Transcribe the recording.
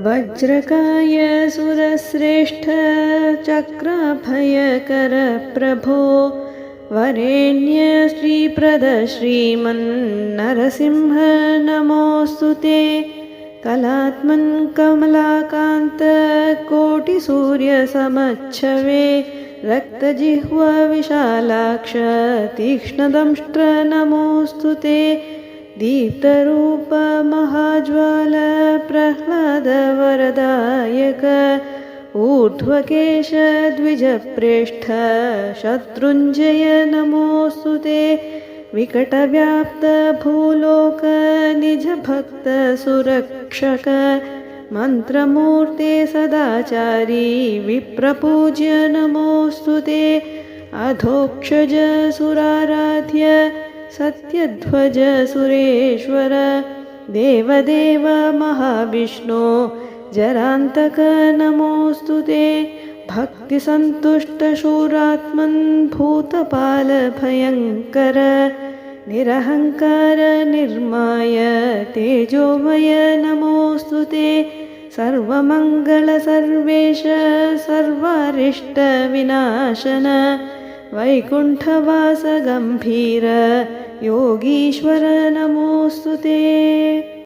वज्रकाय सुरश्रेष्ठ चक्राभयकर प्रभो वरेण्य श्रीप्रद श्रीमन्नरसिंह नमोऽस्तु ते। कलात्मन् कमलाकान्त कोटिसूर्यसमच्छवे रक्तजिह्व विशालाक्ष तीक्ष्णदंष्ट्र नमोऽस्तु ते। दीप्तरूप महाज्वाल प्रह्लाद वरदायक ऊर्ध्वकेश द्विजप्रेष्ठ शत्रुञ्जय नमोऽस्तु ते। विकटव्याप्त भूलोक निजभक्त सुरक्षक मन्त्रमूर्ते सदाचारी विप्रपूज्य नमोऽस्तु ते। अधोक्षज सुराराध्य सत्यध्वज सुरेश्वर देवदेव महाविष्णु जरान्तक नमोऽस्तु ते। भक्तिसन्तुष्टशूरात्मन् भूतपाल भयङ्कर निरहङ्कार निर्माय तेजोमय नमोऽस्तु ते। सर्वमङ्गल सर्वेश सर्वारिष्टविनाशन वैकुण्ठवास गम्भीर योगीश्वर नमोऽस्तु ते।